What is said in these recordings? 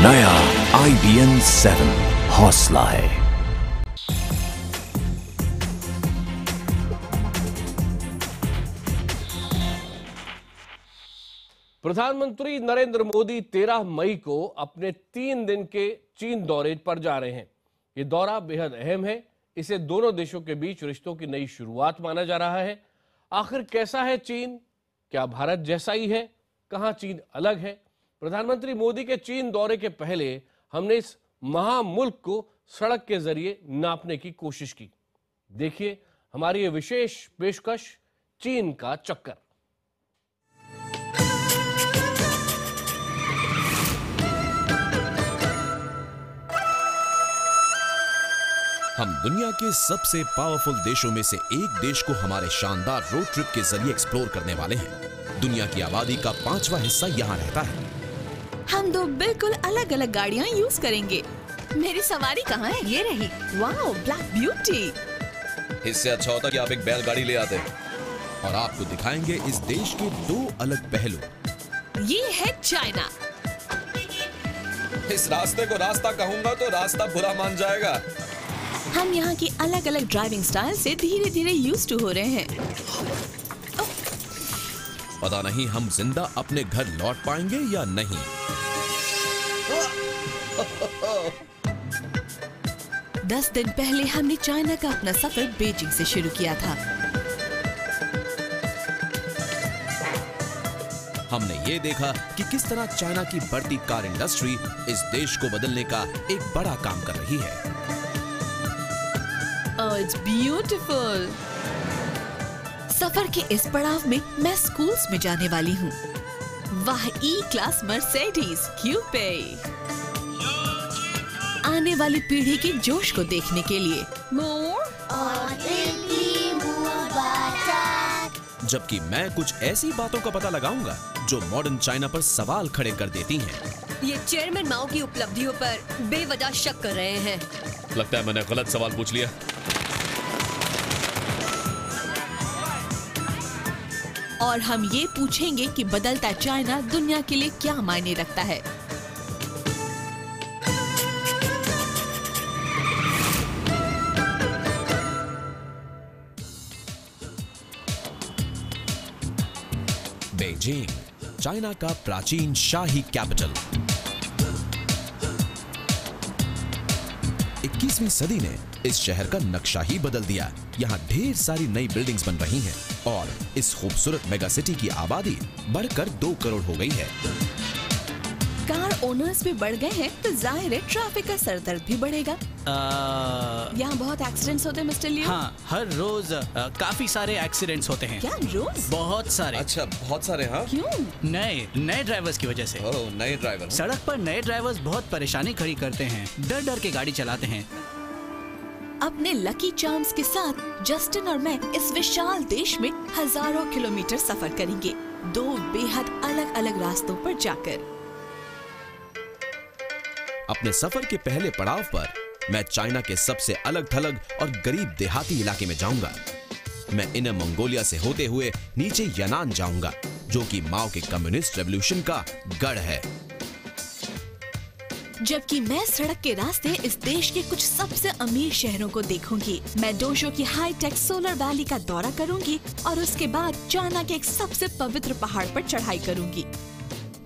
नया IBM 7 हौसला है। प्रधानमंत्री नरेंद्र मोदी 13 मई को अपने 3 दिन के चीन दौरे पर जा रहे हैं। ये दौरा बेहद अहम है। इसे दोनों देशों के बीच रिश्तों की नई शुरुआत माना जा रहा है। आखिर कैसा है चीन? क्या भारत जैसा ही है? कहां चीन अलग है? प्रधानमंत्री मोदी के चीन दौरे के पहले हमने इस महामुल्क को सड़क के जरिए नापने की कोशिश की। देखिए हमारी ये विशेष पेशकश, चीन का चक्कर। हम दुनिया के सबसे पावरफुल देशों में से एक देश को हमारे शानदार रोड ट्रिप के जरिए एक्सप्लोर करने वाले हैं। दुनिया की आबादी का 5वां हिस्सा यहाँ रहता है। हम दो बिल्कुल अलग अलग गाड़ियाँ यूज करेंगे। मेरी सवारी कहाँ है? ये रही। Wow, black beauty. इससे अच्छा होता कि आप एक बैलगाड़ी ले आते और आपको दिखाएंगे इस देश के 2 अलग पहलू। ये है चाइना। इस रास्ते को रास्ता कहूंगा तो रास्ता बुरा मान जाएगा। हम यहाँ की अलग अलग ड्राइविंग स्टाइल से धीरे धीरे यूज टू हो रहे हैं। पता नहीं हम जिंदा अपने घर लौट पाएंगे या नहीं। 10 दिन पहले हमने चाइना का अपना सफर बीजिंग से शुरू किया था। हमने ये देखा कि किस तरह चाइना की बढ़ती कार इंडस्ट्री इस देश को बदलने का एक बड़ा काम कर रही है। Oh, it's beautiful. सफर के इस पड़ाव में मैं स्कूल्स में जाने वाली हूँ। वाह, E-क्लास मर्सिडीज क्यूपे। आने वाली पीढ़ी के जोश को देखने के लिए जबकि मैं कुछ ऐसी बातों का पता लगाऊंगा जो मॉडर्न चाइना पर सवाल खड़े कर देती हैं। ये चेयरमैन माओ की उपलब्धियों पर बेवजह शक कर रहे हैं। लगता है मैंने गलत सवाल पूछ लिया। और हम ये पूछेंगे कि बदलता चाइना दुनिया के लिए क्या मायने रखता है। बीजिंग, चाइना का प्राचीन शाही कैपिटल। 21वीं सदी ने इस शहर का नक्शा ही बदल दिया। यहाँ ढेर सारी नई बिल्डिंग्स बन रही हैं और इस खूबसूरत मेगा सिटी की आबादी बढ़कर 2 करोड़ हो गई है। कार ओनर्स भी बढ़ गए हैं तो जाहिर है ट्रैफिक का सरदर्द भी बढ़ेगा। यहाँ बहुत एक्सीडेंट्स होते हैं मिस्टर लियो। हाँ, हर रोज काफी सारे एक्सीडेंट्स होते हैं। क्या रोज? बहुत सारे। अच्छा, बहुत सारे। हाँ, क्यों? नए ड्राइवर्स की वजह से। ओह, नए ड्राइवर। सड़क पर नए ड्राइवर्स बहुत परेशानी खड़ी करते हैं, डर डर के गाड़ी चलाते हैं। अपने लकी चार्म्स के साथ जस्टिन और मैं इस विशाल देश में हजारों किलोमीटर सफर करेंगे, 2 बेहद अलग अलग रास्तों पर जाकर। अपने सफर के पहले पड़ाव पर मैं चाइना के सबसे अलग थलग और गरीब देहाती इलाके में जाऊंगा। मैं इनर मंगोलिया से होते हुए नीचे यनान जाऊंगा, जो कि माओ के कम्युनिस्ट रेवोल्यूशन का गढ़ है। जबकि मैं सड़क के रास्ते इस देश के कुछ सबसे अमीर शहरों को देखूंगी। मैं डोशो की हाईटेक सोलर वैली का दौरा करूंगी और उसके बाद चाइना के एक सबसे पवित्र पहाड़ पर चढ़ाई करूंगी।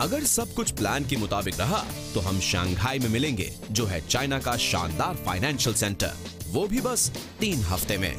अगर सब कुछ प्लान के मुताबिक रहा तो हम शंघाई में मिलेंगे, जो है चाइना का शानदार फाइनेंशियल सेंटर, वो भी बस 3 हफ्ते में।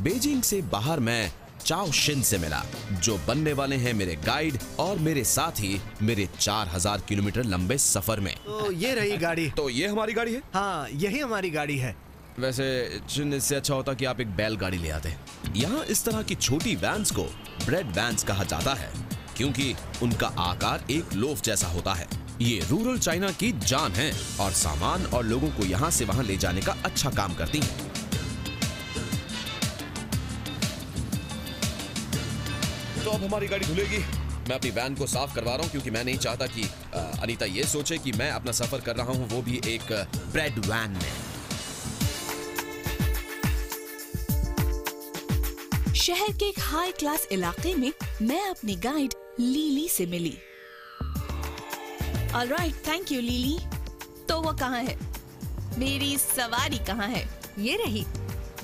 बीजिंग से बाहर मैं चाओ शिन से मिला, जो बनने वाले हैं मेरे गाइड और मेरे साथ ही मेरे 4000 किलोमीटर लंबे सफर में। तो ये रही गाड़ी। तो ये हमारी गाड़ी है? हाँ, यही हमारी गाड़ी है। वैसे चिन, इससे अच्छा होता कि आप एक बैलगाड़ी ले आते। यहाँ इस तरह की छोटी वैन्स को ब्रेड वैन्स कहा जाता है, क्योंकि उनका आकार एक लोफ जैसा होता है। ये रूरल चाइना की जान है और सामान और लोगों को यहाँ से वहाँ ले जाने का अच्छा काम करती हैं। तो अब हमारी गाड़ी धुलेगी। मैं अपनी वैन को साफ करवा रहा हूँ, क्योंकि मैं नहीं चाहता कि अनीता ये सोचे कि मैं अपना सफर कर रहा हूँ, वो भी एक ब्रेड वैन में। शहर के एक हाई क्लास इलाके में मैं अपनी गाइड लीली से मिली। Alright, thank you Lily. तो वो कहाँ है? मेरी सवारी कहाँ है? ये रही।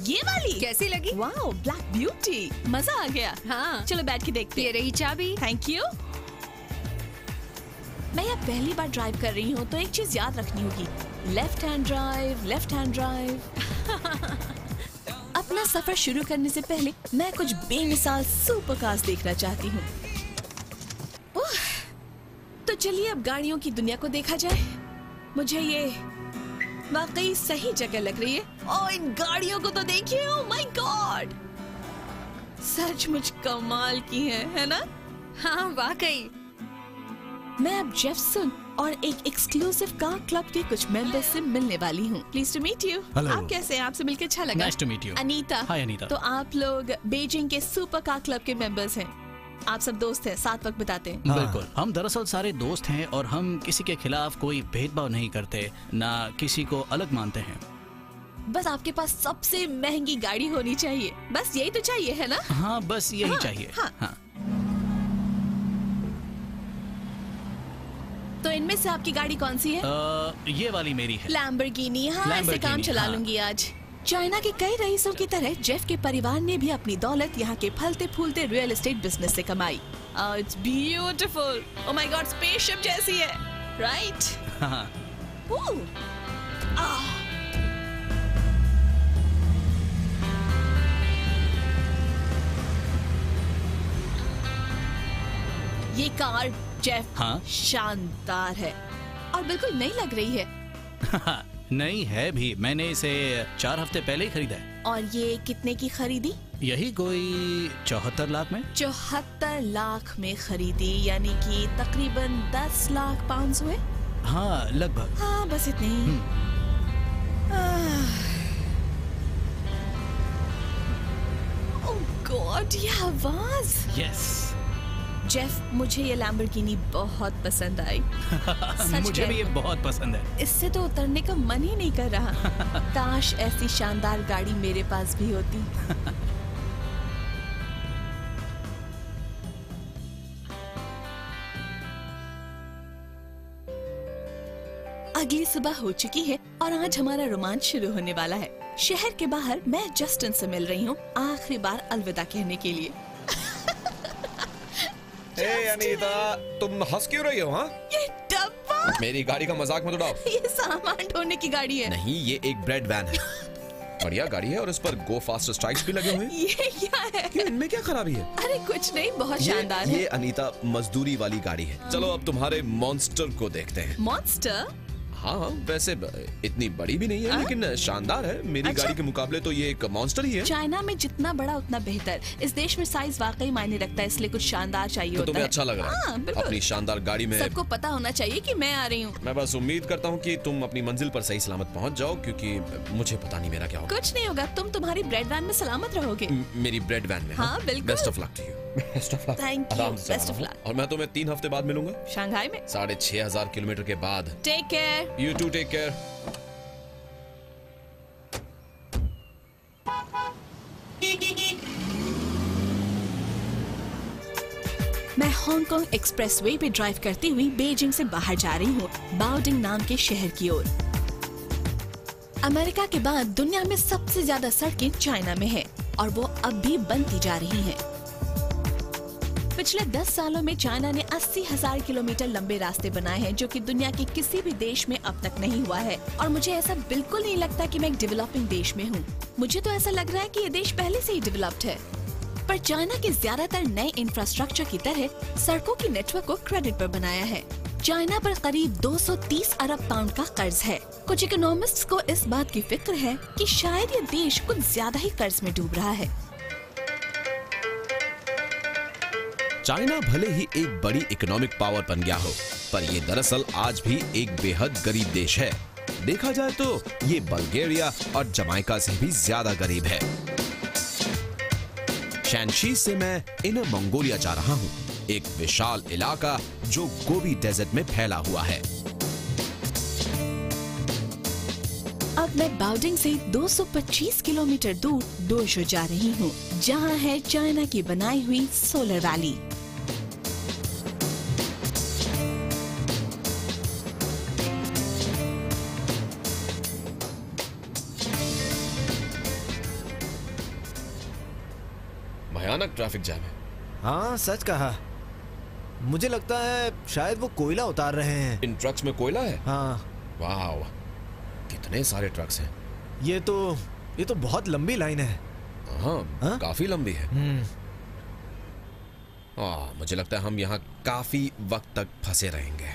ये वाली कैसी लगी? वाओ, ब्लैक ब्यूटी, मजा आ गया। हाँ। चलो बैठ के देखते। ये रही चाबी। Thank you. मैं अब पहली बार ड्राइव कर रही हूँ तो एक चीज याद रखनी होगी, left hand drive, left hand drive. अपना सफर शुरू करने से पहले मैं कुछ बेमिसाल सुपर कार्स देखना चाहती हूँ। तो चलिए अब गाड़ियों की दुनिया को देखा जाए। मुझे ये वाकई सही जगह लग रही है। ओह, इन गाड़ियों को तो देखिए, ओह माय गॉड, सचमुच कमाल की है ना? हाँ वाकई। मैं अब जेफसन और एक एक्सक्लूसिव कार क्लब के कुछ मेंबर्स से मिलने वाली हूँ। Please to meet you. Hello. आप कैसे हैं? आपसे मिलकर अच्छा लगा। Nice to meet you. Anita. Hi, Anita. तो आप लोग बीजिंग के सुपर कार क्लब के मेंबर्स हैं। आप सब दोस्त हैं, साथ वक्त बिताते हैं। बिल्कुल, हम दरअसल सारे दोस्त हैं और हम किसी के खिलाफ कोई भेदभाव नहीं करते, ना किसी को अलग मानते हैं। बस आपके पास सबसे महंगी गाड़ी होनी चाहिए, बस यही तो चाहिए, है ना? हाँ, बस यही हाँ, चाहिए। हाँ। हाँ। तो इनमें से आपकी गाड़ी कौन सी है? ये वाली मेरी है। लैम्बोर्गिनी। हाँ, ऐसे Lamborghini, काम चला हाँ। लूंगी आज। चाइना के कई रईसों की तरह जेफ के परिवार ने भी अपनी दौलत यहाँ के फलते फूलते रियल एस्टेट बिजनेस से कमाई। It's beautiful. Oh my God, spaceship जैसी है, राइट? हाँ। ये कार जेफ हाँ? शानदार है और बिल्कुल नई लग रही है। नहीं है भी, मैंने इसे 4 हफ्ते पहले ही खरीदा है। और ये कितने की खरीदी? यही कोई 74 लाख में। 74 लाख में खरीदी, यानी कि तकरीबन 10 लाख पाउंड हुए। हाँ, लगभग। हाँ, बस इतने ही। ओह गॉड, ये आवाज। यस। जेफ, मुझे ये लैम्बोर्गिनी बहुत पसंद आई। मुझे भी ये कहूं, बहुत पसंद है। इससे तो उतरने का मन ही नहीं कर रहा। काश ऐसी शानदार गाड़ी मेरे पास भी होती। अगली सुबह हो चुकी है और आज हमारा रोमांच शुरू होने वाला है। शहर के बाहर मैं जस्टिन से मिल रही हूँ आखिरी बार अलविदा कहने के लिए। हे अनीता, तुम हंस क्यों रही हो? हाँ, ये डब्बा, मेरी गाड़ी का मजाक मत उड़ाओ। ये सामान ढोने की गाड़ी है। नहीं, ये एक ब्रेड वैन है। बढ़िया गाड़ी है और इस पर गो फास्ट स्ट्राइक्स भी लगे हुए हैं। ये क्या है? क्यों, इनमें क्या खराबी है? अरे कुछ नहीं, बहुत शानदार ये है। अनीता मजदूरी वाली गाड़ी है। चलो अब तुम्हारे मॉन्स्टर को देखते हैं। मॉन्स्टर? हाँ, वैसे इतनी बड़ी भी नहीं है, लेकिन शानदार है। मेरी अच्छा? गाड़ी के मुकाबले तो ये एक मॉन्स्टर ही है। चाइना में जितना बड़ा उतना बेहतर। इस देश में साइज वाकई मायने रखता है, इसलिए कुछ शानदार चाहिए तो होता तुम्हें है। अच्छा लग रहा है? हाँ, बिल्कुल। अपनी शानदार गाड़ी में। सबको पता होना चाहिए कि मैं आ रही हूँ। मैं बस उम्मीद करता हूँ कि तुम अपनी मंजिल पर सही सलामत पहुँच जाओ, क्योंकि मुझे पता नहीं मेरा क्या होगा। कुछ नहीं होगा, तुम तुम्हारी ब्रेड वैन में सलामत रहोगे। मेरी ब्रेड वैन में। हाँ, बिल्कुल। Best of luck to you. Best of luck. Thank you. आराम से Best of आना। luck. और मैं तुम्हें 3 हफ्ते बाद मिलूंगा, शंघाई में। 6500 किलोमीटर के बाद। Take care. You too take care. मैं हांगकांग एक्सप्रेसवे पे ड्राइव करती हुई बीजिंग से बाहर जा रही हूँ, बाओडिंग नाम के शहर की ओर। अमेरिका के बाद दुनिया में सबसे ज्यादा सड़कें चाइना में हैं और वो अब भी बनती जा रही हैं। पिछले 10 सालों में चाइना ने 80,000 किलोमीटर लंबे रास्ते बनाए हैं, जो कि दुनिया के किसी भी देश में अब तक नहीं हुआ है। और मुझे ऐसा बिल्कुल नहीं लगता कि मैं एक डेवलपिंग देश में हूँ। मुझे तो ऐसा लग रहा है कि ये देश पहले से ही डेवलप्ड है। पर चाइना के ज्यादातर नए इंफ्रास्ट्रक्चर की तरह सड़कों की नेटवर्क को क्रेडिट पर बनाया है। चाइना पर करीब 230 अरब पाउंड का कर्ज है। कुछ इकोनॉमिस्ट्स को इस बात की फिक्र है कि शायद ये देश कुछ ज्यादा ही कर्ज में डूब रहा है। चाइना भले ही एक बड़ी इकोनॉमिक पावर बन गया हो, पर ये दरअसल आज भी एक बेहद गरीब देश है। देखा जाए तो ये बल्गेरिया और जमाइका से भी ज्यादा गरीब है। शैनशी से मैं इनर मंगोलिया जा रहा हूँ, एक विशाल इलाका जो गोबी डेजर्ट में फैला हुआ है। अब मैं बाओडिंग से 225 किलोमीटर दूर डोशो जा रही हूँ, जहाँ है चाइना की बनाई हुई सोलर वैली। भयानक ट्रैफिक जैम है। हाँ सच कहा। मुझे लगता है शायद वो कोयला उतार रहे हैं। इन ट्रक्स में कोयला है? हाँ। वाह, कितने सारे ट्रक्स हैं। ये तो बहुत लंबी लाइन है। हाँ, काफी लंबी है। मुझे लगता है हम यहाँ काफी वक्त तक फंसे रहेंगे।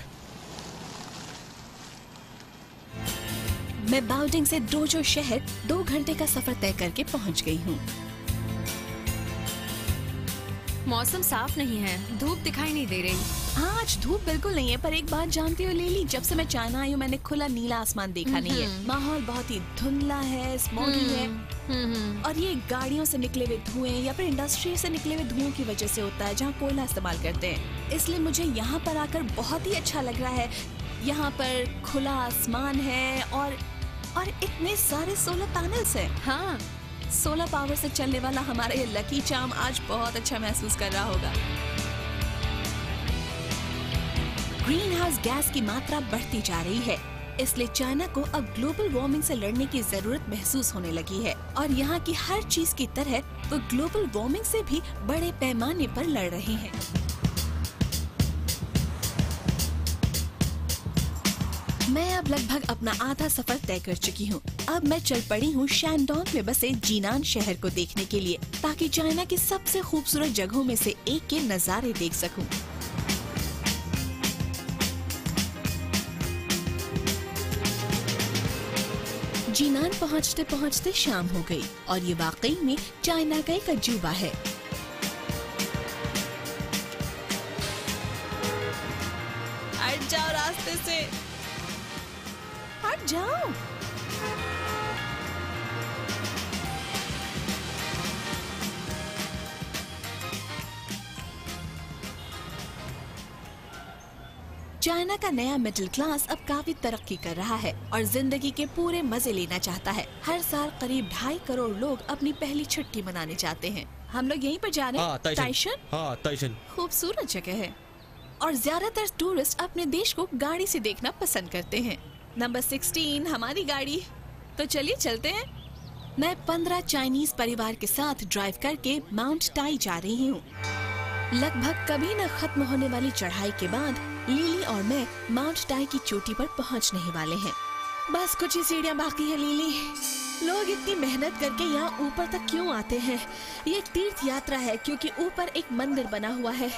मैं बाउडिंग से डोजो शहर 2 घंटे का सफर तय करके पहुंच गई हूँ। मौसम साफ नहीं है, धूप दिखाई नहीं दे रही। आज धूप बिल्कुल नहीं है, पर एक बात जानती हो लेली, जब से मैं चाइना आई हूँ मैंने खुला नीला आसमान देखा नहीं है। माहौल बहुत ही धुंधला है, स्मॉगी है, और ये गाड़ियों से निकले हुए धुएं या फिर इंडस्ट्री से निकले हुए धुओं की वजह से होता है, जहाँ कोयला इस्तेमाल करते हैं। इसलिए मुझे यहाँ पर आकर बहुत ही अच्छा लग रहा है। यहाँ पर खुला आसमान है और इतने सारे सोलर पैनल्स हैं। हाँ, सोलर पावर से चलने वाला हमारा ये लकी चार्म आज बहुत अच्छा महसूस कर रहा होगा। ग्रीन हाउस गैस की मात्रा बढ़ती जा रही है, इसलिए चाइना को अब ग्लोबल वार्मिंग से लड़ने की जरूरत महसूस होने लगी है, और यहाँ की हर चीज की तरह वो ग्लोबल वार्मिंग से भी बड़े पैमाने पर लड़ रहे हैं। मैं अब लगभग अपना आधा सफर तय कर चुकी हूँ। अब मैं चल पड़ी हूँ शैनडोंग में बसे जीनान शहर को देखने के लिए, ताकि चाइना की सबसे खूबसूरत जगहों में से एक के नजारे देख सकूं। जीनान पहुँचते पहुँचते शाम हो गई, और ये वाकई में चाइना का एक अजूबा है। हट जाओ रास्ते से, हट जाओ। चाइना का नया मिडिल क्लास अब काफी तरक्की कर रहा है और जिंदगी के पूरे मजे लेना चाहता है। हर साल करीब 2.5 करोड़ लोग अपनी पहली छुट्टी मनाने जाते हैं। हम लोग यहीं पर जा रहे हैं। ताइशन? हाँ, ताइशन खूबसूरत जगह है और ज्यादातर टूरिस्ट अपने देश को गाड़ी से देखना पसंद करते हैं। नंबर 16 हमारी गाड़ी, तो चलिए चलते हैं। मैं 15 चाइनीज परिवार के साथ ड्राइव करके माउंट टाई जा रही हूँ। लगभग कभी न खत्म होने वाली चढ़ाई के बाद लिली और मैं माउंट टाई की चोटी पर पहुँचने ही वाले हैं। बस कुछ ही सीढ़ियाँ बाकी है लिली। लोग इतनी मेहनत करके यहाँ ऊपर तक क्यों आते हैं? ये एक तीर्थ यात्रा है क्योंकि ऊपर एक मंदिर बना हुआ है।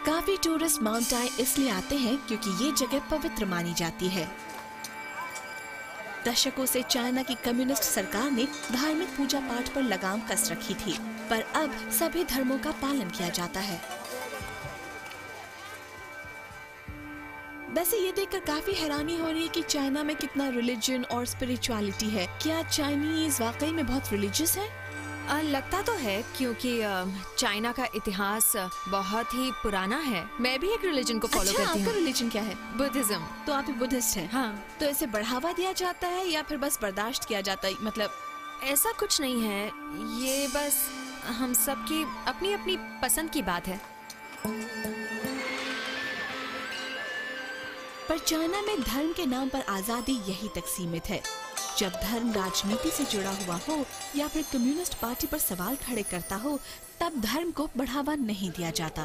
काफी टूरिस्ट माउंट टाई इसलिए आते हैं क्योंकि ये जगह पवित्र मानी जाती है। दशकों से चाइना की कम्युनिस्ट सरकार ने धार्मिक पूजा पाठ पर लगाम कस रखी थी, पर अब सभी धर्मों का पालन किया जाता है। वैसे ये देखकर काफी हैरानी हो रही है कि चाइना में कितना रिलीजन और स्पिरिचुअलिटी है। क्या चाइनीज वाकई में बहुत रिलीजियस है? लगता तो है, क्योंकि चाइना का इतिहास बहुत ही पुराना है। मैं भी एक रिलीजन को फॉलो करती हूँ। आपका रिलीजन क्या है? बुद्धिज्म। तो आप एक बुद्धिस्ट हैं? हाँ। तो इसे बढ़ावा दिया जाता है या फिर बस बर्दाश्त किया जाता है? मतलब ऐसा कुछ नहीं है, ये बस हम सबकी अपनी अपनी पसंद की बात है। पर चाइना में धर्म के नाम पर आजादी यही तक सीमित है। जब धर्म राजनीति से जुड़ा हुआ हो या फिर कम्युनिस्ट पार्टी पर सवाल खड़े करता हो, तब धर्म को बढ़ावा नहीं दिया जाता।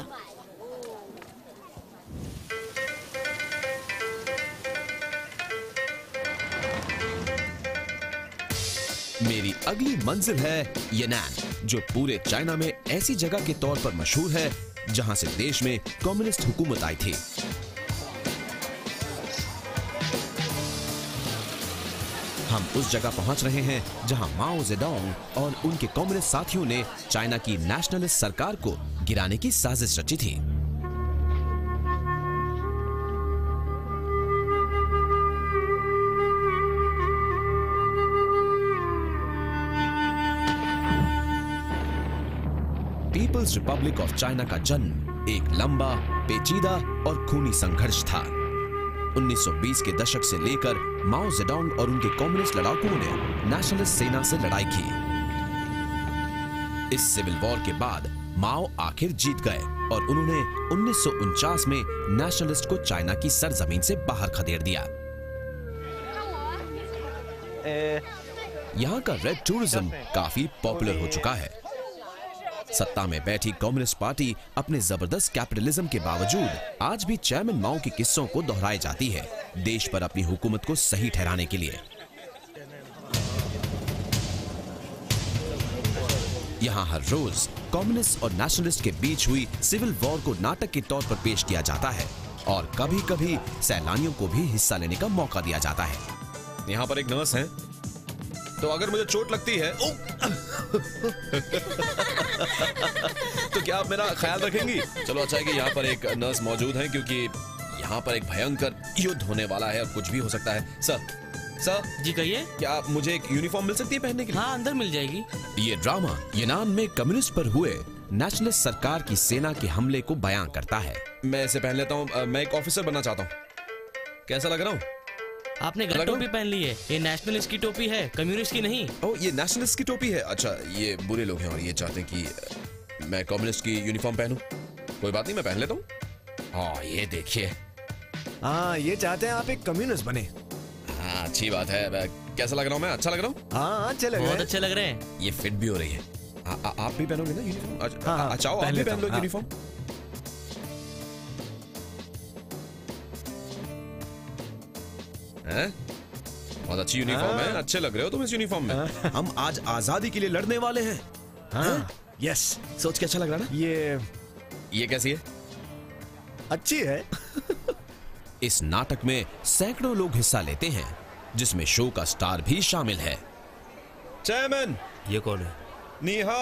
मेरी अगली मंजिल है यनान, जो पूरे चाइना में ऐसी जगह के तौर पर मशहूर है जहां से देश में कम्युनिस्ट हुकूमत आई थी। हम उस जगह पहुंच रहे हैं जहां माओ जेडोंग और उनके कम्युनिस्ट साथियों ने चाइना की नेशनलिस्ट सरकार को गिराने की साजिश रची थी। पीपल्स रिपब्लिक ऑफ चाइना का जन्म एक लंबा, पेचीदा और खूनी संघर्ष था। 1920 के दशक से लेकर माओ जेडोंग और उनके कम्युनिस्ट लड़ाकों ने नेशनलिस्ट सेना से लड़ाई की। इस सिविल वॉर के बाद माओ आखिर जीत गए और उन्होंने 1949 में नेशनलिस्ट को चाइना की सरजमीन से बाहर खदेड़ दिया। यहाँ का रेड टूरिज्म काफी पॉपुलर हो चुका है। सत्ता में बैठी कम्युनिस्ट पार्टी अपने जबरदस्त कैपिटलिज्म के बावजूद आज भी चेयरमैन माओ के किस्सों को दोहराई जाती है, देश पर अपनी हुकूमत को सही ठहराने के लिए। यहाँ हर रोज कम्युनिस्ट और नेशनलिस्ट के बीच हुई सिविल वॉर को नाटक के तौर पर पेश किया जाता है और कभी कभी सैलानियों को भी हिस्सा लेने का मौका दिया जाता है। यहाँ पर एक नर्स है, तो अगर मुझे चोट लगती है तो क्या आप मेरा ख्याल रखेंगी? चलो अच्छा है कि यहाँ पर एक नर्स मौजूद है, क्योंकि यहाँ पर एक भयंकर युद्ध होने वाला है और कुछ भी हो सकता है। सर जी कहिए। क्या मुझे एक यूनिफॉर्म मिल सकती है पहनने के लिए? हाँ, अंदर मिल जाएगी। ये ड्रामा यूनान में कम्युनिस्ट पर हुए नेशनलिस्ट सरकार की सेना के हमले को बयां करता है। मैं इसे पहन लेता हूँ, मैं एक ऑफिसर बनना चाहता हूँ। कैसा लग रहा हूँ? आपने गलत टोपी पहन ली है। ये नेशनलिस्ट की टोपी है, कम्युनिस्ट की नहीं। ओह, ये नेशनलिस्ट की टोपी है। अच्छा, ये बुरे लोग हैं और ये चाहते हैं कि मैं कम्युनिस्ट की यूनिफॉर्म पहनूं। कोई बात नहीं, मैं पहन लेता हूँ। हाँ, ये देखिए। हाँ, ये चाहते हैं आप एक कम्युनिस्ट बने। हाँ, अच्छी बात है। कैसा लग रहा हूँ मैं? अच्छा लग रहा हूँ? हाँ, अच्छे लग रहे हैं। बहुत अच्छे लग रहे हैं। ये फिट भी हो रही है। आप भी पहनोगे ना यूनिफॉर्म? अच्छा, आप भी पहन लो यूनिफॉर्म। बहुत अच्छी यूनिफॉर्म है, अच्छे लग रहे हो तुम इस यूनिफॉर्म में। हम आज आजादी के लिए लड़ने वाले हैं। हाँ, यस। सोच के अच्छा लग रहा ना? ये कैसी है? अच्छी है। इस नाटक में सैकड़ों लोग हिस्सा लेते हैं, जिसमें शो का स्टार भी शामिल है। चेयरमैन, ये कौन है? नीहा।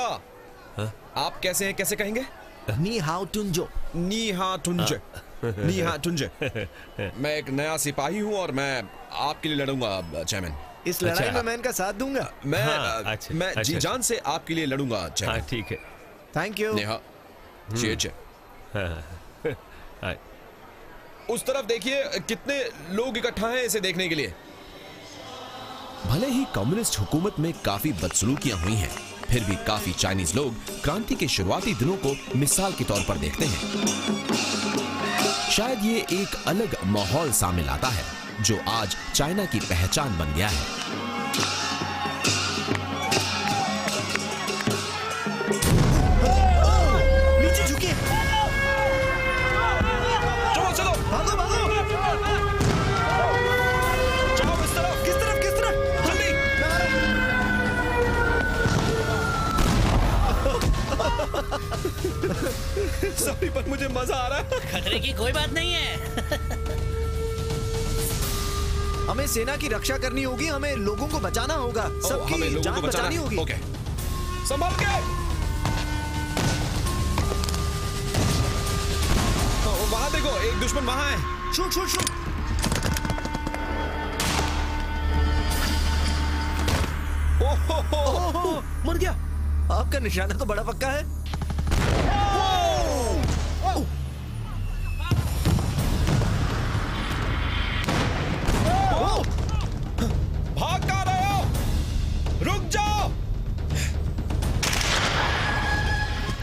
आप कैसे हैं? कैसे कहेंगे? नी हाउ टुंजो। नीहा टुंजे। नीहा टुंजे। मैं एक नया सिपाही हूँ और मैं आपके लिए लड़ूंगा चेयरमैन। इस लड़ाई में मैं इनका साथ दूंगा। मैं जी जान से आपके लिए लड़ूंगा चेयरमैन। ठीक है। Thank you. नेहा, चेचे। उस तरफ देखिए, कितने लोग इकट्ठा हैं इसे देखने के लिए। भले ही कम्युनिस्ट हुकूमत में काफी बदसलूकियां हुई हैं, फिर भी काफी चाइनीज लोग क्रांति के शुरुआती दिनों को मिसाल के तौर पर देखते हैं। शायद ये एक अलग माहौल सामने लाता है जो आज चाइना की पहचान बन गया है। नीचे झुकिए। चलो चलो, भागो भागो। चलो इस तरफ। किस तरफ? किस तरफ? जल्दी। सभी पर मुझे मजा आ रहा है। खतरे की कोई बात नहीं है। हमें सेना की रक्षा करनी होगी, हमें लोगों को बचाना होगा, सबकी जान बचानी होगी। ओके, संभाल के। वहां देखो, एक दुश्मन वहां है। Shoot shoot shoot. ओहो, मर गया। आपका निशाना तो बड़ा पक्का है। भाग कहाँ रहे हो? रुक जाओ।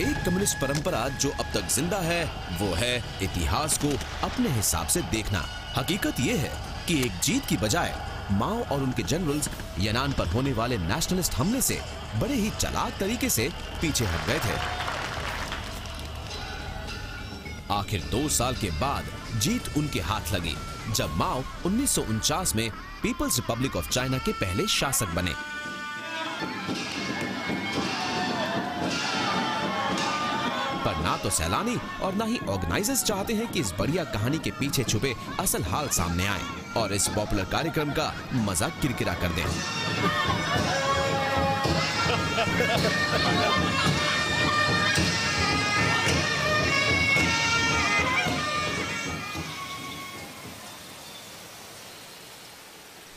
एक कम्युनिस्ट परंपरा जो अब तक जिंदा है वो है इतिहास को अपने हिसाब से देखना। हकीकत ये है कि एक जीत की बजाय माओ और उनके जनरल्स यूनान पर होने वाले नेशनलिस्ट हमले से बड़े ही चालाक तरीके से पीछे हट गए थे। आखिर 2 साल के बाद जीत उनके हाथ लगी जब माओ 1949 में पीपल्स रिपब्लिक ऑफ चाइना के पहले शासक बने। पर ना तो सैलानी और ना ही ऑर्गेनाइजर्स चाहते हैं कि इस बढ़िया कहानी के पीछे छुपे असल हाल सामने आए और इस पॉपुलर कार्यक्रम का मजा किरकिरा कर दें।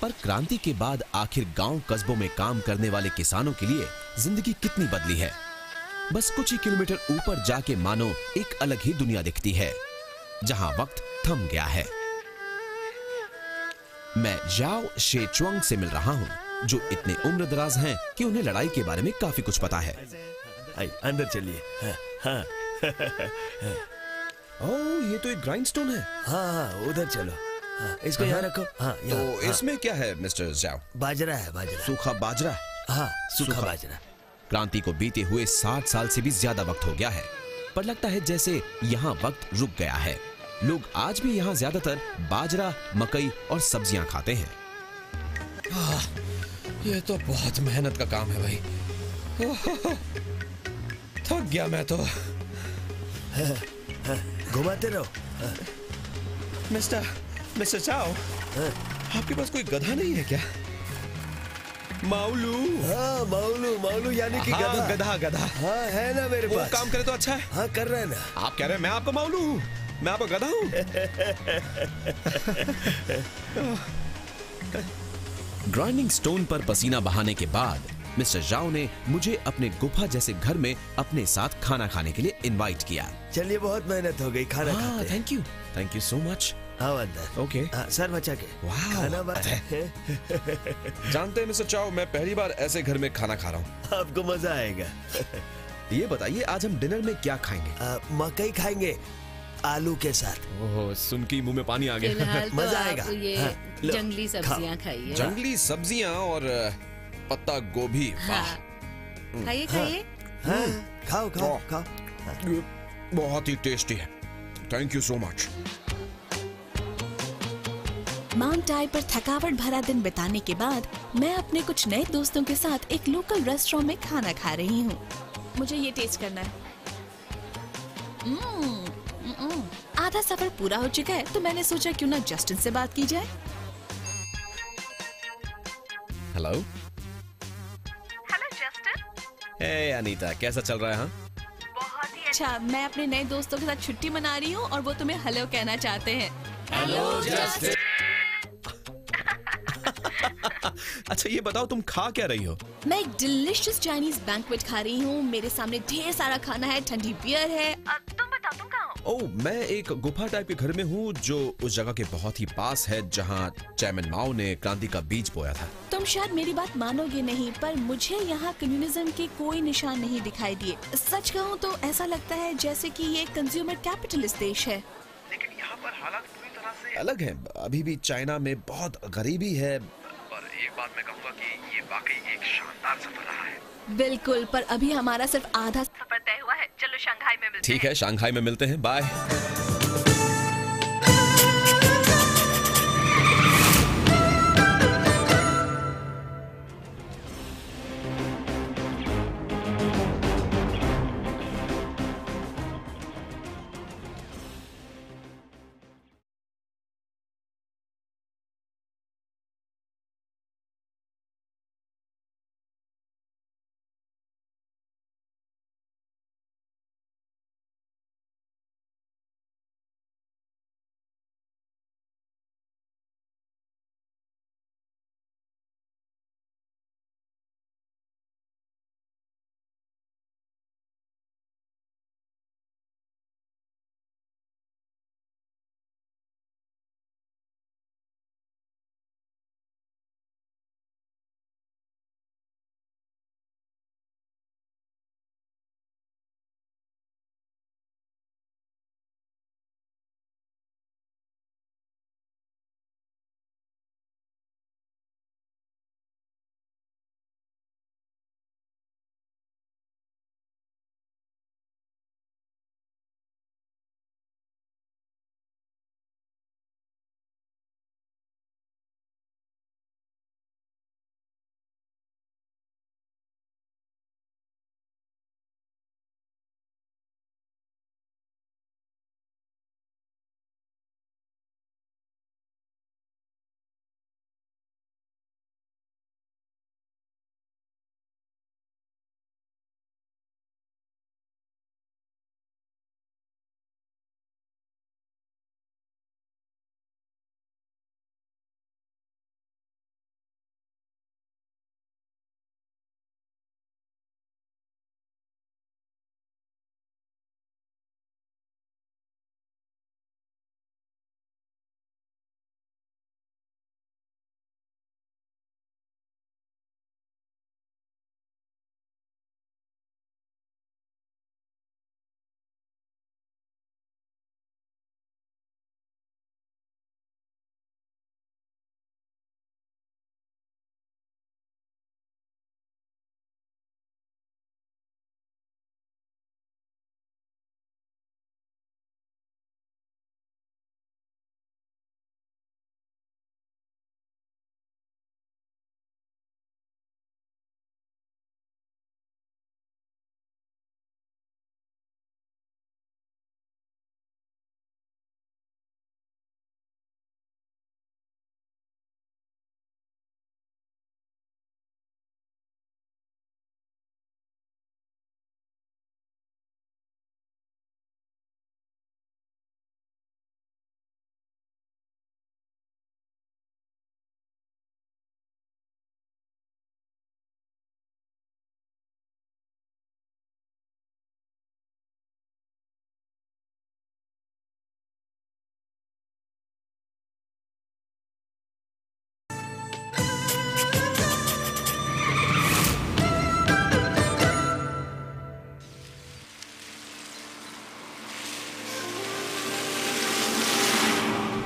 पर क्रांति के बाद आखिर गांव कस्बों में काम करने वाले किसानों के लिए जिंदगी कितनी बदली है। बस कुछ ही किलोमीटर ऊपर जाके मानो एक अलग ही दुनिया दिखती है जहां वक्त थम गया है। मैं जाओ शेचुआंग से मिल रहा हूं जो इतने उम्र दराज हैं कि उन्हें लड़ाई के बारे में काफी कुछ पता है। अंदर चलिए। ओह, ये तो एक ग्राइंडस्टोन है। हाँ, उधर चलो। इसको यहाँ रखो। हाँ, तो यहाँ, हाँ। इसमें क्या है मिस्टर जाओ? बाजरा है, बाजरा। सूखा बाजरा? हाँ, सूखा बाजरा। क्रांति को बीते हुए 60 साल से भी ज्यादा वक्त हो गया है, पर लगता है जैसे यहाँ वक्त रुक गया है। लोग आज भी यहाँ ज्यादातर बाजरा, मकई और सब्जियां खाते हैं। ये तो बहुत मेहनत का काम है भाई। थक गया मैं तो। घुमाते रहो। मिस्टर चाओ, आपके पास कोई गधा नहीं है क्या? माउलू। हाँ, माउलू, माउलू यानी कि हाँ, गधा। गधा। हाँ, है ना मेरे वो पास। काम करे तो अच्छा है। हाँ, कर रहा है ना। आप कह रहे हैं मैं आपका माउलू हूँ, मैं आपका गधा हूँ। ग्राइंडिंग स्टोन पर पसीना बहाने के बाद मिस्टर जाओ ने मुझे अपने गुफा जैसे घर में अपने साथ खाना खाने के लिए इनवाइट किया। चलिए, बहुत मेहनत हो गई, खाना खाते हैं। Thank you so much. आओ अंदर। ओके। सर बचा के। वाह, खाना जानते हैं मिस्टर चाओ, मैं पहली बार ऐसे घर में खाना खा रहा हूँ। आपको मजा आएगा। ये बताइए आज हम डिनर में क्या खाएंगे? मकई खाएंगे आलू के साथ। ओह, सुन के मुंह में पानी आ गया। फिलहाल तो मजा आप आएगा। ये लो, जंगली सब्जियां खाइए। जंगली सब्जियां और पत्ता गोभी। वाह, खाइए खाइए। हाँ, खाओ खाओ खाओ। बहुत ही टेस्टी है। Thank you so much. Mount आई पर थकावट भरा दिन बिताने के बाद मैं अपने कुछ नए दोस्तों के साथ एक लोकल रेस्टोरेंट में खाना खा रही हूँ। मुझे ये टेस्ट करना है। आधा सफर पूरा हो चुका है तो मैंने सोचा क्यों ना जस्टिन से बात की जाए। Hello. Hello Justin. Hey Anita, कैसा चल रहा है? हाँ, बहुत ही अच्छा। मैं अपने नए दोस्तों के साथ छुट्टी मना रही हूँ और वो तुम्हें हेलो कहना चाहते हैं। Hello Justin. अच्छा ये बताओ तुम खा क्या रही हो? मैं एक डिलिशियस चाइनीज बैंक्वेट खा रही हूँ। मेरे सामने ढेर सारा खाना है, ठंडी बियर है। तुम बताओ तुम कहाँ हो? ओह, मैं एक गुफा टाइप के घर में हूँ जो उस जगह के बहुत ही पास है जहाँ चेयरमैन माओ ने क्रांति का बीज बोया था। तुम शायद मेरी बात मानोगे नहीं, पर मुझे यहाँ कम्युनिज्म के कोई निशान नहीं दिखाई दिए। सच कहूँ तो ऐसा लगता है जैसे कि ये कंज्यूमर कैपिटलिस्ट देश है। लेकिन यहाँ पर हालात पूरी तरह से अलग है। अभी भी चाइना में बहुत गरीबी है। पर एक बात मैं कहूँगा कि ये वाकई एक शानदार सफर रहा है। बिल्कुल, पर अभी हमारा सिर्फ आधा सफर तय हुआ है। चलो शंघाई में मिलते हैं। ठीक है, शंघाई में मिलते हैं। बाय।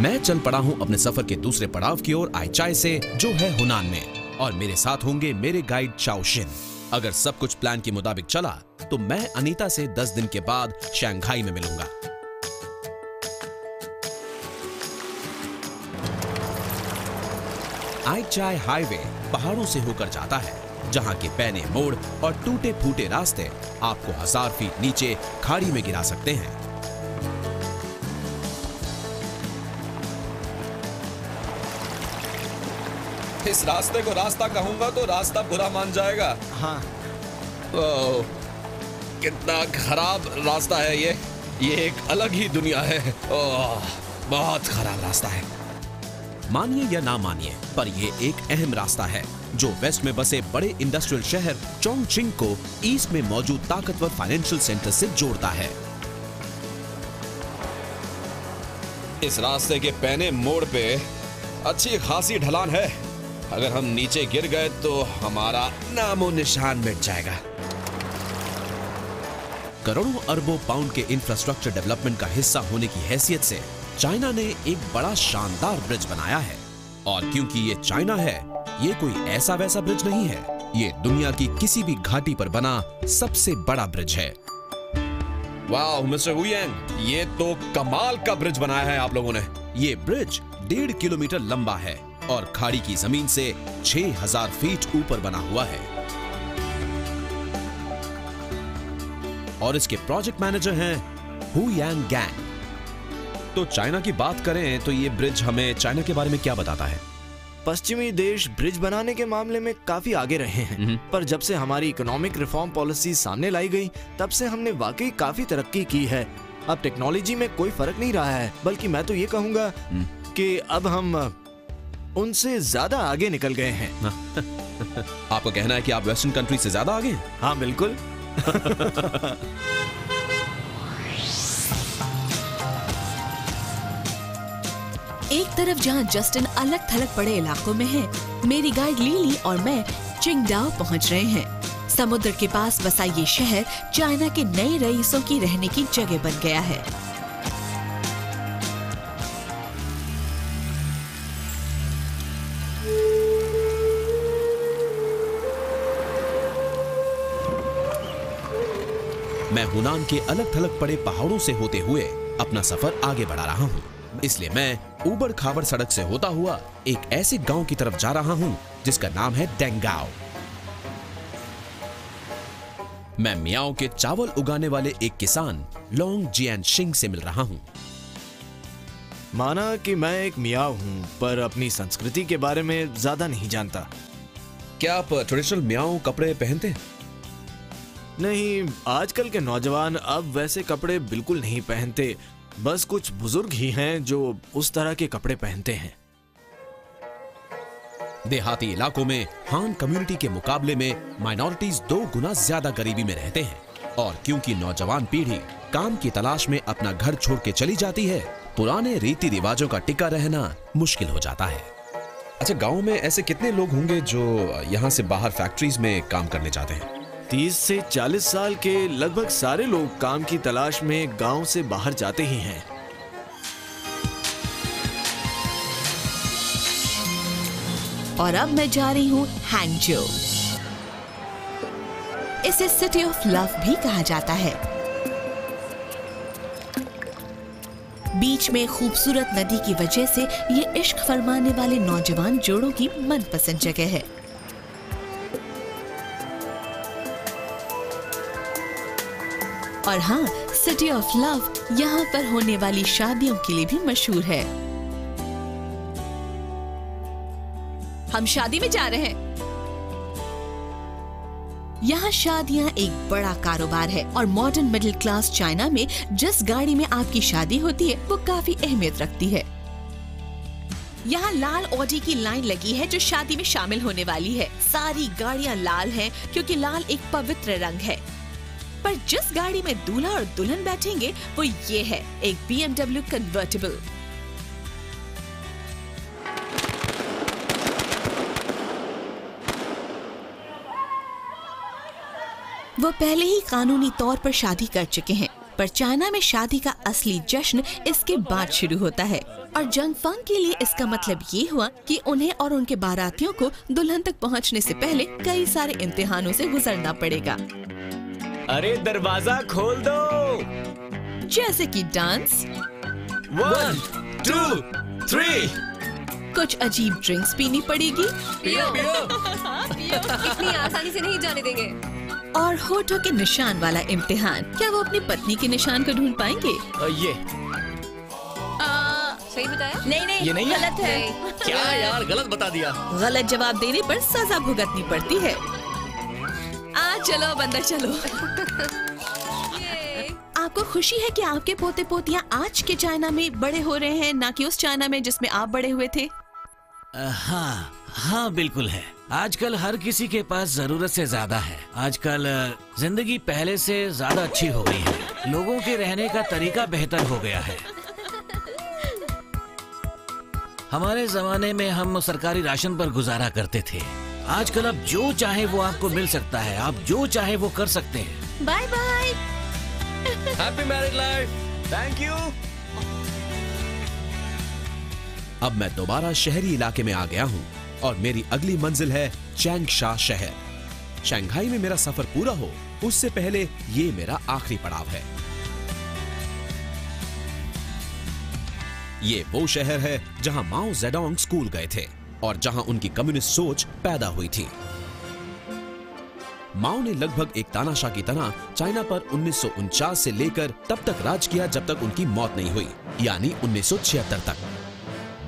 मैं चल पड़ा हूँ अपने सफर के दूसरे पड़ाव की ओर आईचाई से, जो है हुनान में, और मेरे साथ होंगे मेरे गाइड चाओशिन। अगर सब कुछ प्लान के मुताबिक चला तो मैं अनीता से 10 दिन के बाद शंघाई में मिलूंगा। आईचाई हाईवे पहाड़ों से होकर जाता है, जहां के पैने मोड़ और टूटे फूटे रास्ते आपको 1000 फीट नीचे खाड़ी में गिरा सकते हैं। इस रास्ते को रास्ता कहूंगा तो रास्ता बुरा मान जाएगा। हाँ। ओह, कितना खराब रास्ता है ये एक अलग ही दुनिया है। ओह, बहुत खराब रास्ता है। मानिए या ना मानिए, पर ये एक अहम रास्ता है जो वेस्ट में बसे बड़े इंडस्ट्रियल शहर चोंगचिंग को ईस्ट में मौजूद ताकतवर फाइनेंशियल सेंटर से जोड़ता है। इस रास्ते के पैने मोड़ पे अच्छी खासी ढलान है। अगर हम नीचे गिर गए तो हमारा नामो निशान मिट जाएगा। करोड़ों अरबों पाउंड के इंफ्रास्ट्रक्चर डेवलपमेंट का हिस्सा होने की हैसियत से चाइना ने एक बड़ा शानदार ब्रिज बनाया है। और क्योंकि ये चाइना है, ये कोई ऐसा वैसा ब्रिज नहीं है। ये दुनिया की किसी भी घाटी पर बना सबसे बड़ा ब्रिज है। वाह मिस्टर हुयेंग, ये तो कमाल का ब्रिज बनाया है आप लोगों ने। ये ब्रिज 1.5 किलोमीटर लंबा है और खाड़ी की जमीन से 6000 फीट ऊपर बना हुआ है। और इसके प्रोजेक्ट मैनेजर हैं हुयांग गैंग। तो चाइना की बात करें तो ये ब्रिज हमें चाइना के बारे में क्या बताता है? पश्चिमी देश ब्रिज बनाने के मामले में काफी आगे रहे हैं, पर जब से हमारी इकोनॉमिक रिफॉर्म पॉलिसी सामने लाई गई, तब से हमने वाकई काफी तरक्की की है। अब टेक्नोलॉजी में कोई फर्क नहीं रहा है, बल्कि मैं तो ये कहूँगा कि अब हम उनसे ज्यादा आगे निकल गए हैं। आपका कहना है कि आप वेस्टर्न कंट्री से ज्यादा आगे हैं? हाँ बिल्कुल। एक तरफ जहां जस्टिन अलग थलग पड़े इलाकों में है, मेरी गाइड लीली और मैं चिंगडाओ पहुंच रहे हैं। समुद्र के पास बसा ये शहर चाइना के नए रईसों की रहने की जगह बन गया है। मैं हुनान के अलग थलग पड़े पहाड़ों से होते हुए अपना सफर आगे बढ़ा रहा हूँ, इसलिए मैं ऊबड़ खाबड़ सड़क से होता हुआ एक ऐसे गांव की तरफ जा रहा हूँ जिसका नाम है डेंगाओ। मैं मियाओ के चावल उगाने वाले एक किसान लोंग जियानशिंग से मिल रहा हूँ। माना कि मैं एक मियाओ हूँ, पर अपनी संस्कृति के बारे में ज्यादा नहीं जानता। क्या आप ट्रेडिशनल मियाओ कपड़े पहनते हैं? नहीं, आजकल के नौजवान अब वैसे कपड़े बिल्कुल नहीं पहनते। बस कुछ बुजुर्ग ही हैं जो उस तरह के कपड़े पहनते हैं। देहाती इलाकों में हान कम्युनिटी के मुकाबले में माइनॉरिटीज 2 गुना ज्यादा गरीबी में रहते हैं, और क्योंकि नौजवान पीढ़ी काम की तलाश में अपना घर छोड़ के चली जाती है, पुराने रीति रिवाजों का टिका रहना मुश्किल हो जाता है। अच्छा, गांव में ऐसे कितने लोग होंगे जो यहाँ से बाहर फैक्ट्रीज में काम करने जाते हैं? 30 से 40 साल के लगभग सारे लोग काम की तलाश में गांव से बाहर जाते ही हैं। और अब मैं जा रही हूँ हैंगजो। इसे सिटी ऑफ लव भी कहा जाता है। बीच में खूबसूरत नदी की वजह से ये इश्क फरमाने वाले नौजवान जोड़ों की मनपसंद जगह है। और हाँ, सिटी ऑफ लव यहाँ पर होने वाली शादियों के लिए भी मशहूर है। हम शादी में जा रहे हैं। यहाँ शादियाँ एक बड़ा कारोबार है और मॉडर्न मिडिल क्लास चाइना में जिस गाड़ी में आपकी शादी होती है वो काफी अहमियत रखती है। यहाँ लाल ऑडी की लाइन लगी है जो शादी में शामिल होने वाली है। सारी गाड़ियाँ लाल हैं क्योंकि लाल एक पवित्र रंग है। पर जिस गाड़ी में दूल्हा और दुल्हन बैठेंगे वो ये है, एक BMW कन्वर्टिबल। वो पहले ही कानूनी तौर पर शादी कर चुके हैं, पर चाइना में शादी का असली जश्न इसके बाद शुरू होता है। और जंगफंग के लिए इसका मतलब ये हुआ कि उन्हें और उनके बारातियों को दुल्हन तक पहुंचने से पहले कई सारे इम्तिहानों से गुजरना पड़ेगा। अरे दरवाजा खोल दो। जैसे कि डांस, 1, 2, 3। कुछ अजीब ड्रिंक्स पीनी पड़ेगी। पियो इतनी आसानी से नहीं जाने देंगे। और होठों के निशान वाला इम्तिहान। क्या वो अपनी पत्नी के निशान को ढूंढ पाएंगे? ये सही बताया? नहीं ये नहीं गलत है। क्या यार, गलत बता दिया। गलत जवाब देने पर सजा भुगतनी पड़ती है। चलो अब अंदर चलो। आपको खुशी है कि आपके पोते पोतियां आज के चाइना में बड़े हो रहे हैं, ना कि उस चाइना में जिसमें आप बड़े हुए थे? हाँ बिल्कुल है। आजकल हर किसी के पास जरूरत से ज्यादा है। आजकल जिंदगी पहले से ज्यादा अच्छी हो गई है। लोगों के रहने का तरीका बेहतर हो गया है। हमारे जमाने में हम सरकारी राशन पर गुजारा करते थे। आजकल अब जो चाहे वो आपको मिल सकता है। आप जो चाहे वो कर सकते हैं। Bye bye. Happy married life. Thank you. अब मैं दोबारा शहरी इलाके में आ गया हूँ और मेरी अगली मंजिल है चैंगशा शहर। शंघाई में मेरा सफर पूरा हो उससे पहले ये मेरा आखिरी पड़ाव है। ये वो शहर है जहां माओ जेडोंग स्कूल गए थे और जहां उनकी कम्युनिस्ट सोच पैदा हुई थी। माओ ने लगभग एक तानाशाह की तरह चाइना पर 1949 से लेकर तब तक राज किया जब तक उनकी मौत नहीं हुई, यानी 1976 तक।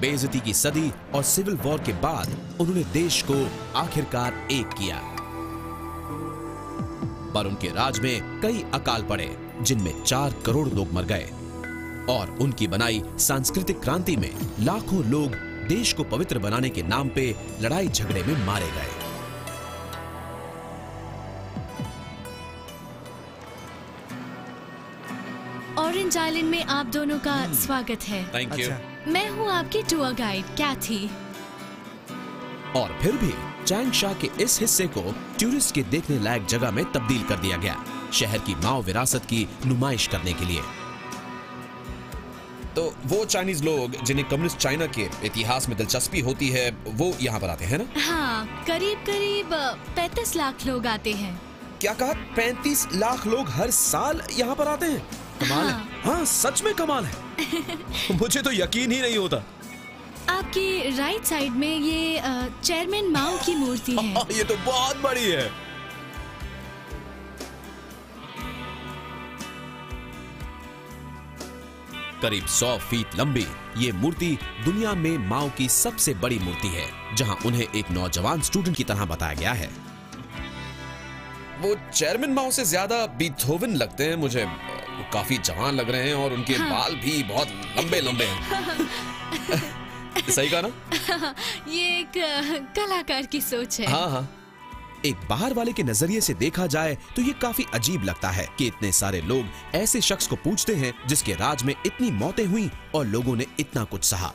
बेइज्जती की सदी और सिविल वॉर के बाद उन्होंने देश को आखिरकार एक किया। पर उनके राज में कई अकाल पड़े जिनमें 4 करोड़ लोग मर गए और उनकी बनाई सांस्कृतिक क्रांति में लाखों लोग देश को पवित्र बनाने के नाम पे लड़ाई झगड़े में मारे गए। ऑरेंज आइलैंड में आप दोनों का स्वागत है। Thank you. मैं हूँ आपकी टूर गाइड कैथी। और फिर भी चैंगशा के इस हिस्से को टूरिस्ट के देखने लायक जगह में तब्दील कर दिया गया, शहर की माओ विरासत की नुमाइश करने के लिए। तो वो चाइनीज लोग जिन्हें कम्युनिस्ट चाइना के इतिहास में दिलचस्पी होती है वो यहाँ पर आते हैं ना? हाँ, करीब 35 लाख लोग आते हैं। क्या कहा? 35 लाख लोग हर साल यहाँ पर आते हैं? कमाल है। हाँ सच में कमाल है। मुझे तो यकीन ही नहीं होता। आपके राइट साइड में ये चेयरमैन माओ की मूर्ति है। ये तो बहुत बड़ी है। करीब 100 फीट लंबी ये मूर्ति दुनिया में माओ की सबसे बड़ी मूर्ति है, जहां उन्हें एक नौजवान स्टूडेंट की तरह बताया गया है। वो चेयरमैन माओ से ज्यादा बीथोवन लगते हैं मुझे। वो काफी जवान लग रहे हैं और उनके बाल भी बहुत लंबे लंबे हैं। सही कहा ना? ये एक कलाकार की सोच है। हाँ हाँ। एक बाहर वाले के नजरिए से देखा जाए तो ये काफी अजीब लगता है कि इतने सारे लोग ऐसे शख्स को पूछते हैं जिसके राज में इतनी मौतें हुई और लोगों ने इतना कुछ सहा।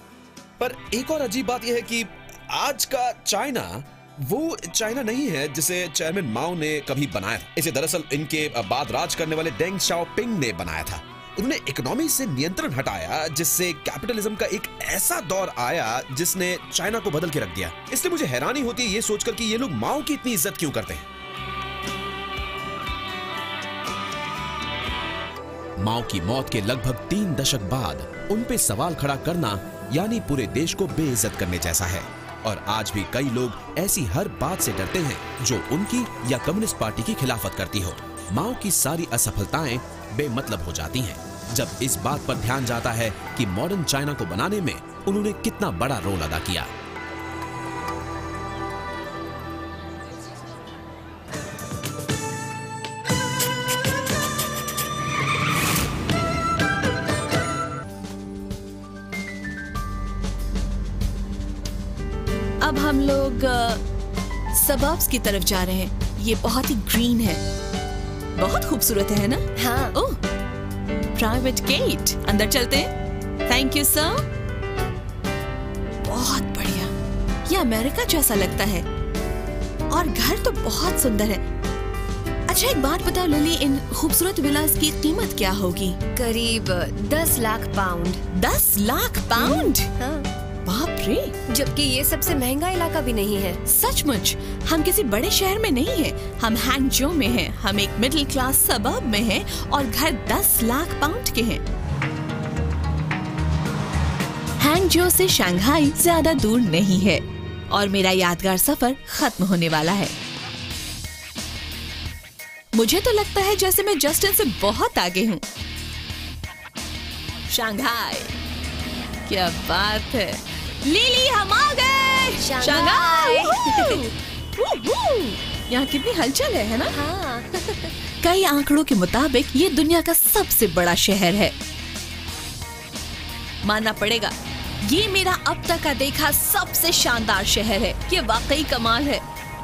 पर एक और अजीब बात यह है कि आज का चाइना वो चाइना नहीं है जिसे चेयरमैन माओ ने कभी बनाया था। इसे दरअसल इनके बाद राज करने वाले डेंग शाओपिंग ने बनाया था। उन्होंने इकोनॉमी से नियंत्रण हटाया जिससे कैपिटलिज्म का एक ऐसा दौर आया जिसने चाइना को बदल के रख दिया। इसलिए मुझे हैरानी होती है ये सोचकर कि ये लोग माओ की इतनी इज्जत क्यों करते हैं। माओ की मौत के लगभग 3 दशक बाद उन पे सवाल खड़ा करना यानी पूरे देश को बेइज्जत करने जैसा है। और आज भी कई लोग ऐसी हर बात से डरते हैं जो उनकी या कम्युनिस्ट पार्टी की खिलाफत करती हो। माओ की सारी असफलताएं बेमतलब हो जाती हैं जब इस बात पर ध्यान जाता है कि मॉडर्न चाइना को बनाने में उन्होंने कितना बड़ा रोल अदा किया। अब हम लोग सबर्ब्स की तरफ जा रहे हैं। ये बहुत ही ग्रीन है, बहुत खूबसूरत है ना? हाँ। ओह, प्राइवेट गेट। अंदर चलते हैं। Thank you sir. बहुत बढ़िया। ये अमेरिका जैसा लगता है और घर तो बहुत सुंदर है। अच्छा एक बात बताओ लिली, इन खूबसूरत विलास की कीमत क्या होगी? करीब 10 लाख पाउंड। 10 लाख पाउंड? हाँ। बाप रे, जबकि ये सबसे महंगा इलाका भी नहीं है। सचमुच, हम किसी बड़े शहर में नहीं हैं, हम हैंगजो में हैं। हम एक मिडिल क्लास सबर्ब में हैं और घर 10 लाख पाउंड के हैं। हैंगजो से शंघाई ज्यादा दूर नहीं है और मेरा यादगार सफर खत्म होने वाला है। मुझे तो लगता है जैसे मैं जस्टिन से बहुत आगे हूँ। शंघाई, क्या बात है लिली, हम आ गए शंघाई। यहाँ कितनी हलचल है ना? हाँ। कई आंकड़ों के मुताबिक ये दुनिया का सबसे बड़ा शहर है। मानना पड़ेगा, ये मेरा अब तक का देखा सबसे शानदार शहर है। ये वाकई कमाल है।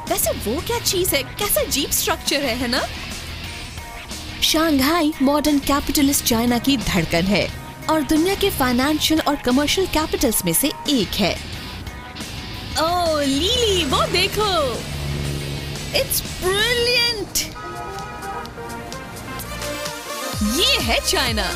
वैसे वो क्या चीज है, कैसा अजीब स्ट्रक्चर है ना? शंघाई मॉडर्न कैपिटलिस्ट चाइना की धड़कन है और दुनिया के फाइनेंशियल और कमर्शियल कैपिटल्स में से एक है। ओह लीली, वो देखो, इट्स ब्रिलियंट। ये है चाइना।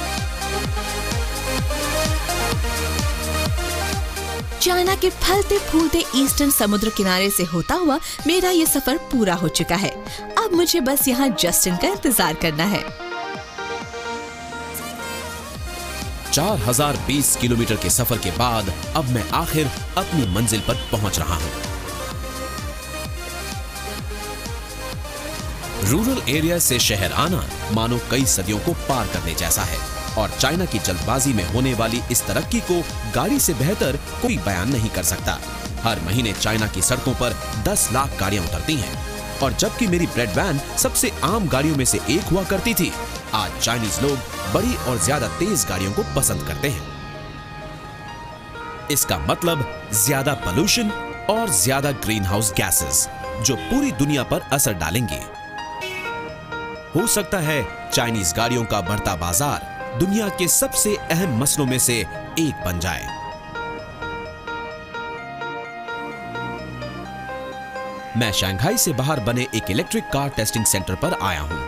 चाइना के फलते फूलते ईस्टर्न समुद्र किनारे से होता हुआ मेरा ये सफर पूरा हो चुका है। अब मुझे बस यहाँ जस्टिन का इंतजार करना है। 4020 किलोमीटर के सफर के बाद अब मैं आखिर अपनी मंजिल पर पहुंच रहा हूं। रूरल एरिया से शहर आना मानो कई सदियों को पार करने जैसा है और चाइना की जल्दबाजी में होने वाली इस तरक्की को गाड़ी से बेहतर कोई बयान नहीं कर सकता। हर महीने चाइना की सड़कों पर 10 लाख गाड़ियां उतरती हैं और जबकि मेरी ब्रेड वैन सबसे आम गाड़ियों में से एक हुआ करती थी, आज चाइनीज लोग बड़ी और ज्यादा तेज गाड़ियों को पसंद करते हैं। इसका मतलब ज्यादा पोल्यूशन और ज्यादा ग्रीन हाउस गैसेस जो पूरी दुनिया पर असर डालेंगे। हो सकता है चाइनीज गाड़ियों का बढ़ता बाजार दुनिया के सबसे अहम मसलों में से एक बन जाए। मैं शंघाई से बाहर बने एक इलेक्ट्रिक कार टेस्टिंग सेंटर पर आया हूं।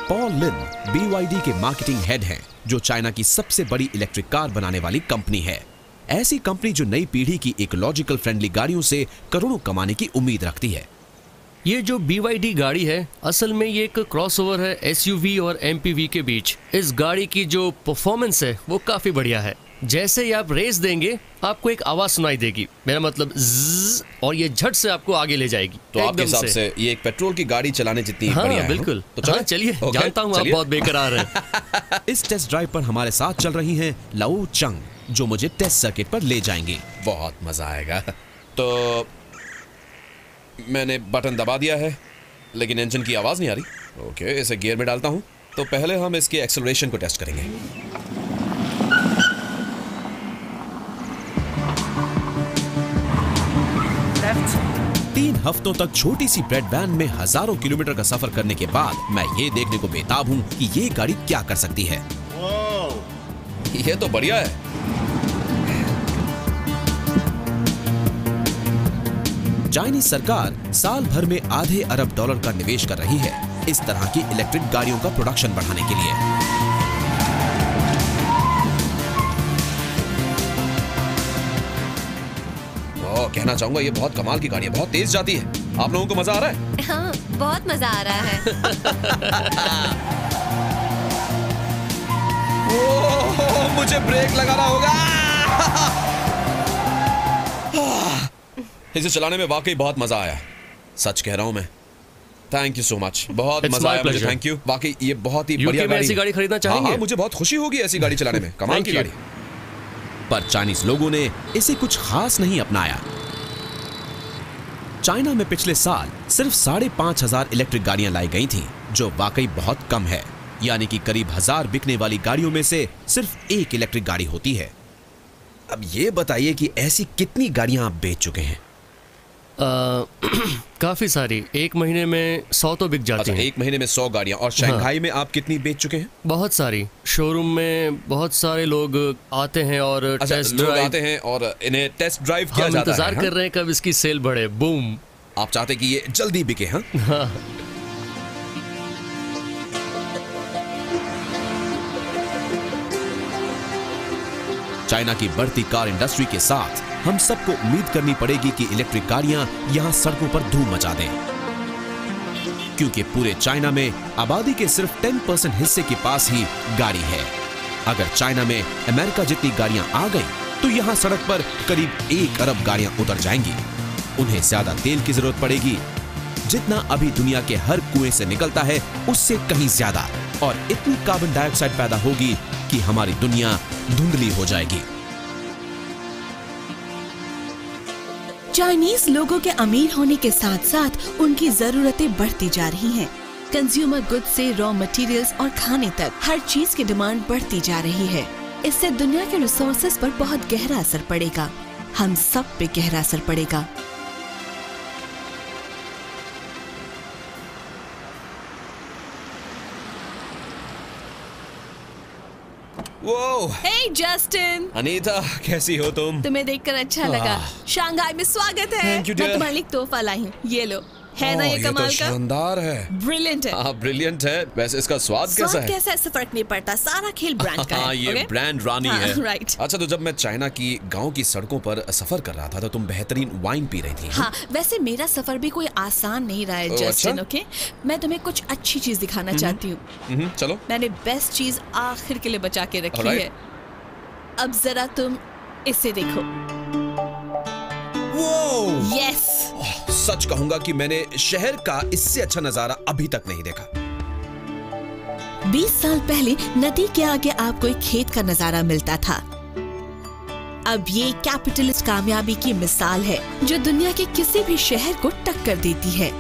पॉल लिन BYD के मार्केटिंग हेड हैं, जो चाइना की सबसे बड़ी इलेक्ट्रिक कार बनाने वाली कंपनी है। ऐसी कंपनी जो नई पीढ़ी की इकोलॉजिकल फ्रेंडली गाड़ियों से करोड़ों कमाने की उम्मीद रखती है। ये जो BYD गाड़ी है, असल में ये एक क्रॉसओवर है SUV और MPV के बीच। इस गाड़ी की जो परफॉर्मेंस है वो काफी बढ़िया है। जैसे ही आप रेस देंगे आपको एक आवाज सुनाई देगी, मेरा मतलब ज़्ज़, और ये झट से आपको आगे ले जाएगी। तो आपके हिसाब से ये एक पेट्रोल की गाड़ी चलाने जितनी बढ़िया है। बिल्कुल। तो हाँ, चलिए, जानता हूँ आप बहुत बेकरार हैं। इस टेस्ट ड्राइव पर हमारे साथ चल रही हैं लाओ चंग, जो मुझे टेस्ट सर्किट पर ले जाएंगी। बहुत मजा आएगा। तो मैंने बटन दबा दिया है लेकिन इंजन की आवाज नहीं आ रही। ओके, इसे गियर में डालता हूं। तो पहले हम इसके एक्सेलरेशन को टेस्ट करेंगे। लेफ्ट। 3 हफ्तों तक छोटी सी ब्रेड वैन में हजारों किलोमीटर का सफर करने के बाद मैं ये देखने को बेताब हूं कि ये गाड़ी क्या कर सकती है। ये तो बढ़िया है। चाइनीज सरकार साल भर में आधे अरब डॉलर का निवेश कर रही है इस तरह की इलेक्ट्रिक गाड़ियों का प्रोडक्शन बढ़ाने के लिए। कहना चाहूंगा ये बहुत कमाल की गाड़ी है, बहुत तेज जाती है। आप लोगों को मजा आ रहा है? हाँ, बहुत मजा आ रहा है। ओह, मुझे ब्रेक लगाना होगा। इसे चलाने में वाकई बहुत मजा आया, सच कह रहा हूं मैं। थैंक यू सो मच, बहुत मजा आया मुझे। थैंक यू, वाकई ये बहुत ही बढ़िया गाड़ी। ऐसी गाड़ी खरीदना चाहेंगे? हाँ, मुझे बहुत खुशी होगी ऐसी गाड़ी चलाने में। कमाल की गाड़ी। पर चाइनीज लोगों ने इसे कुछ खास नहीं अपनाया। चाइना में पिछले साल सिर्फ 5,500 इलेक्ट्रिक गाड़ियां लाई गई थीं, जो वाकई बहुत कम है। यानी कि करीब 1000 बिकने वाली गाड़ियों में से सिर्फ एक इलेक्ट्रिक गाड़ी होती है। अब ये बताइए कि ऐसी कितनी गाड़ियां आप बेच चुके हैं? काफी सारी। एक महीने में 100 तो बिक जाती हैं। एक महीने में 100 गाड़ियां। और शंघाई में आप कितनी बेच चुके हैं? बहुत सारी। शोरूम में बहुत सारे लोग आते हैं और टेस्ट ड्राइव आते हैं और इन्हें टेस्ट ड्राइव किया जाता है। हम इंतजार कर रहे हैं कब इसकी सेल बढ़े। बूम। आप चाहते कि ये जल्दी बिके? हाँ। चाइना की बढ़ती कार इंडस्ट्री के साथ हम सबको उम्मीद करनी पड़ेगी कि इलेक्ट्रिक गाड़ियां यहां सड़कों पर धूम मचा दें, क्योंकि पूरे चाइना में आबादी के सिर्फ 10% हिस्से के पास ही गाड़ी है। अगर चाइना में अमेरिका जितनी गाड़ियां आ गई तो यहां सड़क पर करीब 1 अरब गाड़ियां उतर जाएंगी। उन्हें ज्यादा तेल की जरूरत पड़ेगी, जितना अभी दुनिया के हर कुएं से निकलता है उससे कहीं ज्यादा, और इतनी कार्बन डाइऑक्साइड पैदा होगी कि हमारी दुनिया धुंधली हो जाएगी। चाइनीज लोगों के अमीर होने के साथ साथ उनकी जरूरतें बढ़ती जा रही हैं। कंज्यूमर गुड्स से रॉ मटेरियल्स और खाने तक हर चीज की डिमांड बढ़ती जा रही है। इससे दुनिया के रिसोर्सेज पर बहुत गहरा असर पड़ेगा, हम सब पे गहरा असर पड़ेगा। वो हे जस्टिन, अनीता कैसी हो तुम? तुम्हें देखकर अच्छा लगा। शंघाई में स्वागत है। Thank you, मैं dear. तुम्हारे लिए तोहफा लाई हूँ, ये लो। है ना ये कमाल का? शानदार है, ब्रिलियंट है। हाँ ब्रिलियंट है। वैसे इसका स्वाद कैसा है? कैसा है इससे फर्क नहीं पड़ता, सारा खेल ब्रांड का है। हाँ ये ब्रांड रानी है। राइट। अच्छा, तो जब मैं चाइना की गांव की सड़कों पर सफर कर रहा था तो तुम बेहतरीन वाइन पी रही थी। हाँ, वैसे मेरा सफर भी कोई आसान नहीं रहा है जस्टिन। ओके, मैं तुम्हें कुछ अच्छी चीज दिखाना चाहती हूँ। चलो। मैंने बेस्ट चीज आखिर के लिए बचा के रखी Alright. है। अब जरा तुम इसे देखो। यस, सच कहूंगा कि मैंने शहर का इससे अच्छा नजारा अभी तक नहीं देखा। 20 साल पहले नदी के आगे आपको एक खेत का नजारा मिलता था। अब ये कैपिटलिस्ट कामयाबी की मिसाल है जो दुनिया के किसी भी शहर को टक्कर देती है।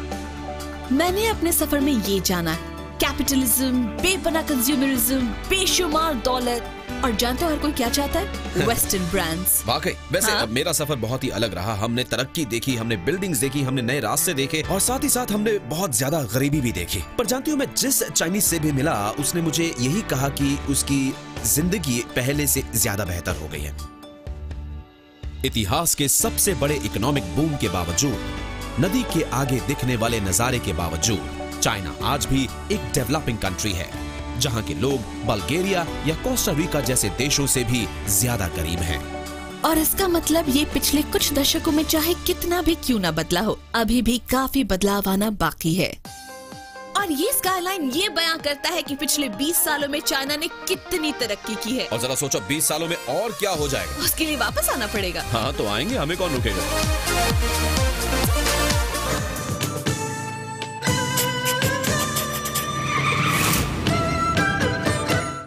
मैंने अपने सफर में ये जाना, कैपिटलिज्म, बेपनाह कंज्यूमरिज्म, बेशुमार दौलत, और जानते हो हर कोई क्या चाहता है? Western brands. वाकई वैसे हाँ? मेरा सफर बहुत ही अलग रहा। हमने तरक्की देखी, हमने बिल्डिंग्स देखी, हमने नए रास्ते देखे, और साथ ही साथ हमने बहुत ज्यादा गरीबी भी देखी। पर जानती हो, मैं जिस चाइनीज से भी मिला उसने मुझे यही कहा कि उसकी जिंदगी पहले से ज्यादा बेहतर हो गई है। इतिहास के सबसे बड़े इकोनॉमिक बूम के बावजूद, नदी के आगे दिखने वाले नजारे के बावजूद, चाइना आज भी एक डेवलपिंग कंट्री है, जहां के लोग बल्गेरिया या कोस्टा रिका जैसे देशों से भी ज्यादा गरीब हैं। और इसका मतलब ये पिछले कुछ दशकों में चाहे कितना भी क्यों ना बदला हो, अभी भी काफी बदलाव आना बाकी है। और ये स्काईलाइन ये बयां करता है कि पिछले 20 सालों में चाइना ने कितनी तरक्की की है। और जरा सोचो 20 सालों में और क्या हो जाएगा। उसके लिए वापस आना पड़ेगा। हाँ तो आएंगे, हमें कौन रुकेगा।